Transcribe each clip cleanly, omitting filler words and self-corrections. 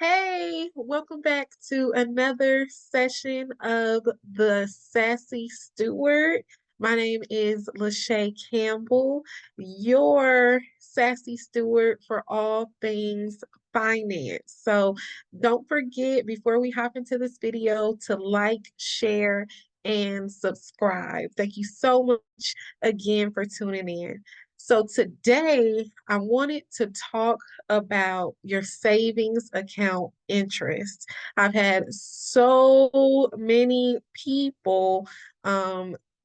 Hey, welcome back to another session of the Sassy Steward. My name is Lachey Campbell, your Sassy Steward for all things finance. So don't forget before we hop into this video to like, share, and subscribe. Thank you so much again for tuning in. So today I wanted to talk about your savings account interest. I've had so many people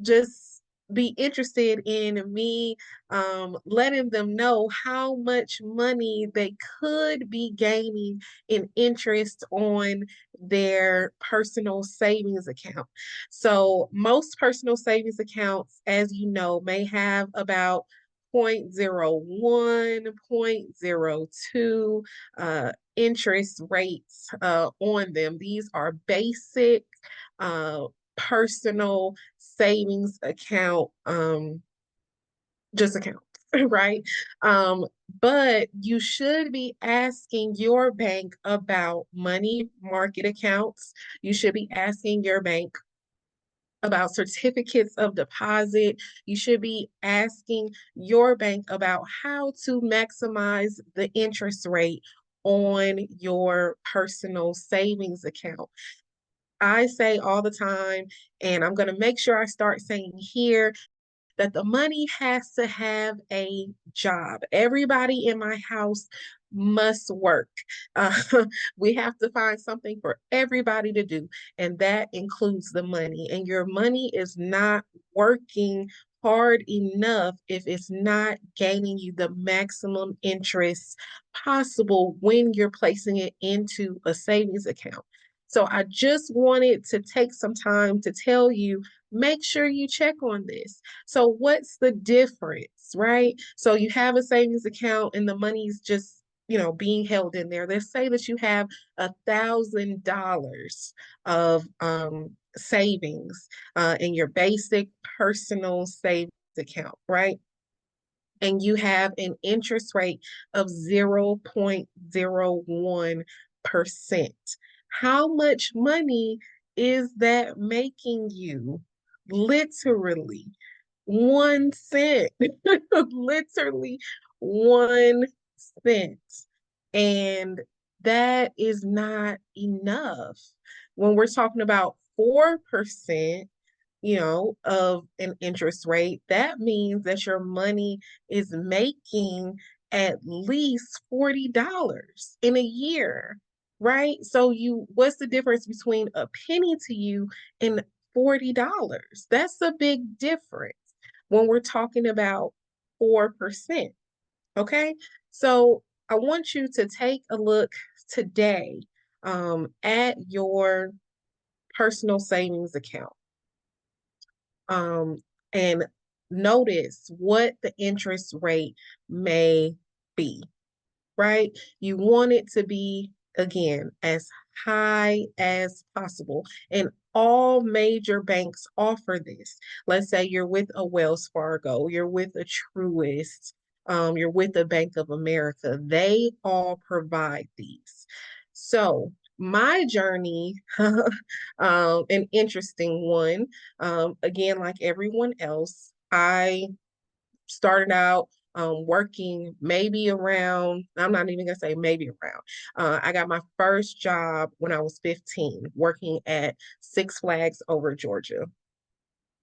just be interested in me letting them know how much money they could be gaining in interest on their personal savings account. So most personal savings accounts, as you know, may have about 0.01, 0.02 interest rates on them. These are basic uh, personal savings account, just accounts, right? But you should be asking your bank about money market accounts. You should be asking your bank about certificates of deposit. You should be asking your bank about how to maximize the interest rate on your personal savings account. I say all the time, and I'm going to make sure I start saying here that the money has to have a job. Everybody in my house must work. Uh, we have to find something for everybody to do, and that includes the money. And your money is not working hard enough if it's not gaining you the maximum interest possible when you're placing it into a savings account. So I just wanted to take some time to tell you, make sure you check on this. So what's the difference, right? So you have a savings account and the money's just, being held in there. Let's say that you have $1,000 of savings in your basic personal savings account, right? And you have an interest rate of 0.01%. How much money is that making you? Literally 1 cent. Literally 1 cent. And that is not enough. When we're talking about 4%, of an interest rate, that means that your money is making at least $40 in a year, right? So what's the difference between a penny to you and $40? That's a big difference when we're talking about 4%. Okay. So I want you to take a look today at your personal savings account um, and notice what the interest rate may be, right? You want it to be, again, as high as possible. And all major banks offer this. Let's say you're with a Wells Fargo, you're with a Truist, you're with a Bank of America. They all provide these. So my journey, an interesting one. Again, like everyone else, I started out working maybe around, I'm not even gonna say maybe around. I got my first job when I was 15, working at Six Flags over Georgia.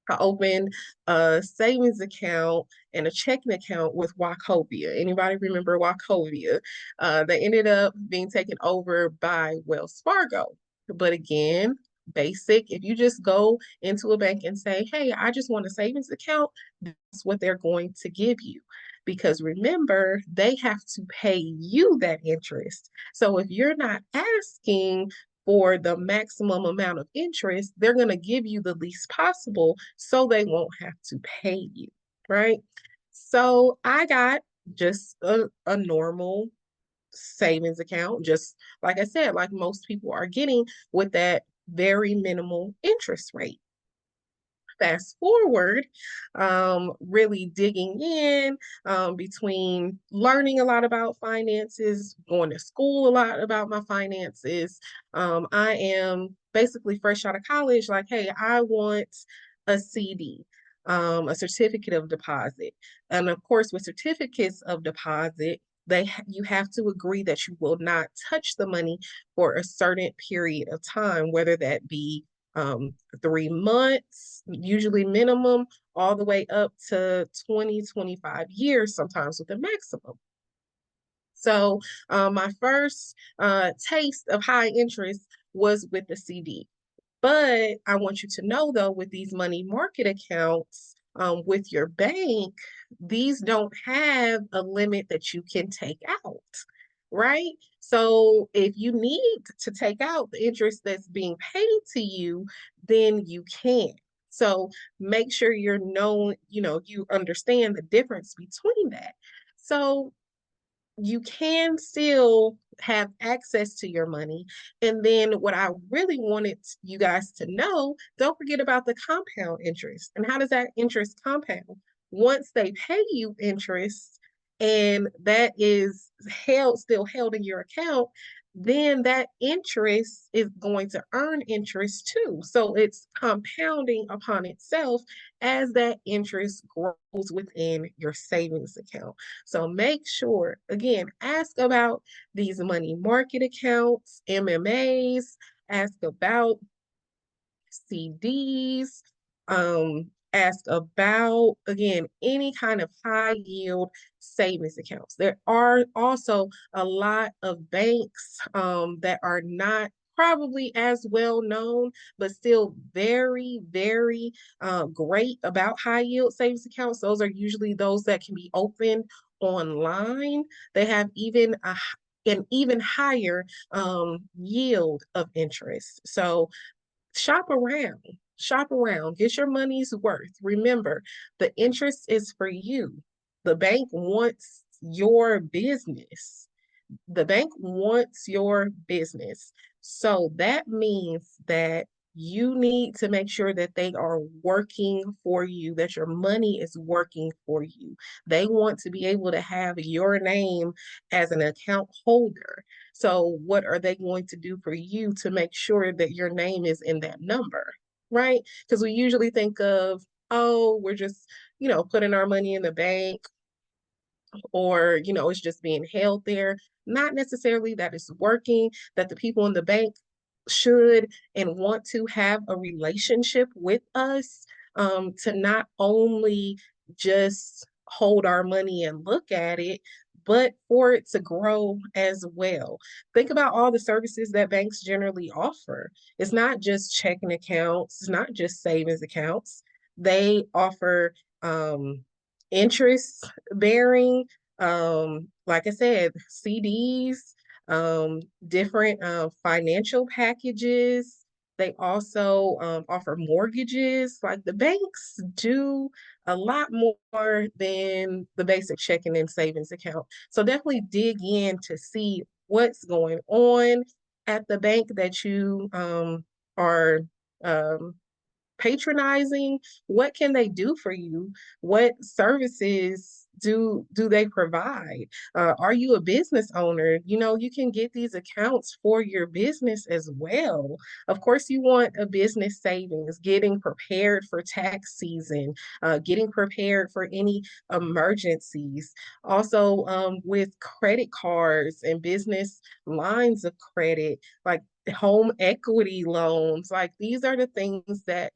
I opened a savings account and a checking account with Wachovia. Anybody remember Wachovia? They ended up being taken over by Wells Fargo. But again, basic, if you just go into a bank and say, hey, I just want a savings account, that's what they're going to give you. Because remember, they have to pay you that interest. So if you're not asking for the maximum amount of interest, they're going to give you the least possible so they won't have to pay you, right? So I got just a normal savings account, just like I said, like most people are getting with that very minimal interest rate. fast forward, really digging in, between learning a lot about finances, going to school a lot about my finances. I am basically fresh out of college, like, hey, I want a CD, a certificate of deposit. And of course, with certificates of deposit, you have to agree that you will not touch the money for a certain period of time, whether that be 3 months, usually minimum, all the way up to 20, 25 years, sometimes with a maximum. So my first taste of high interest was with the CD. But I want you to know though, with these money market accounts, with your bank, these don't have a limit that you can take out, right? So if you need to take out the interest that's being paid to you, then you can. So make sure you understand the difference between that. So you can still have access to your money. And then what I really wanted you guys to know, don't forget about the compound interest. And how does that interest compound? Once they pay you interest and that is still held in your account, then that interest is going to earn interest too. So it's compounding upon itself as that interest grows within your savings account. So make sure, again, ask about these money market accounts, MMAs, ask about CDs, ask about, again, any kind of high yield savings accounts. There are also a lot of banks that are not probably as well known, but still very, very great about high yield savings accounts. Those are usually those that can be opened online. They have an even higher yield of interest. So shop around, shop around, get your money's worth. Remember, the interest is for you. The bank wants your business. The bank wants your business. So that means that you need to make sure that they are working for you, that your money is working for you. They want to be able to have your name as an account holder. So, what are they going to do for you to make sure that your name is in that number, right? Because we usually think of, oh, we're just, putting our money in the bank, or it's just being held there. Not necessarily that it's working, that the people in the bank should and want to have a relationship with us, to not only just hold our money and look at it, but for it to grow as well. Think about all the services that banks generally offer. It's not just checking accounts, it's not just savings accounts. They offer interest bearing, like I said, CDs, different financial packages. They also offer mortgages. Like the banks do a lot more than the basic checking and savings account. So definitely dig in to see what's going on at the bank that you are um, patronizing. What can they do for you? What services do they provide? Are you a business owner? You can get these accounts for your business as well. Of course, you want a business savings, getting prepared for tax season, getting prepared for any emergencies. Also, with credit cards and business lines of credit, like home equity loans, like these are the things that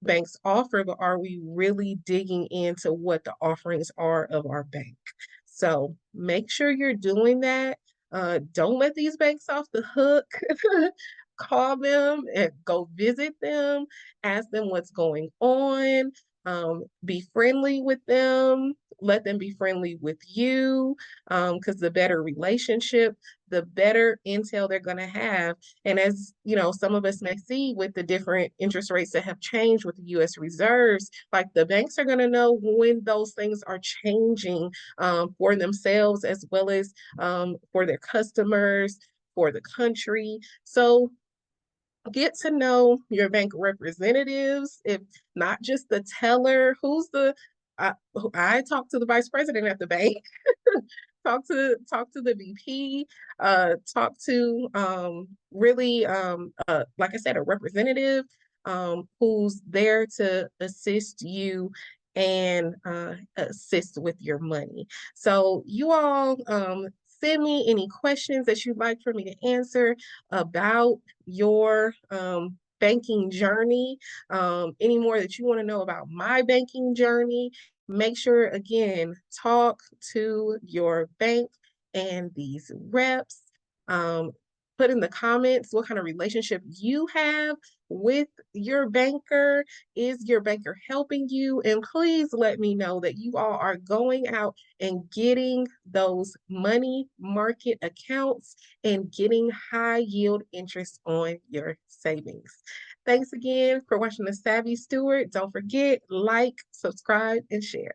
banks offer, but are we really digging into what the offerings are of our bank? So make sure you're doing that. Don't let these banks off the hook. Call them and go visit them, ask them what's going on, be friendly with them, let them be friendly with you, because the better relationship, the better intel they're going to have. And as some of us may see with the different interest rates that have changed with the US reserves, like the banks are going to know when those things are changing, for themselves as well as for their customers, for the country. So get to know your bank representatives, if not just the teller. I talk to the vice president at the bank. Talk to the VP, talk to really like I said, a representative who's there to assist you and assist with your money. So you all send me any questions that you'd like for me to answer about your banking journey, any more that you want to know about my banking journey. Make sure, again, talk to your bank and these reps. Um, put in the comments what kind of relationship you have with your banker. Is your banker helping you? And please let me know that you all are going out and getting those money market accounts and getting high yield interest on your savings. Thanks again for watching The Savvy Steward. Don't forget, like, subscribe, and share.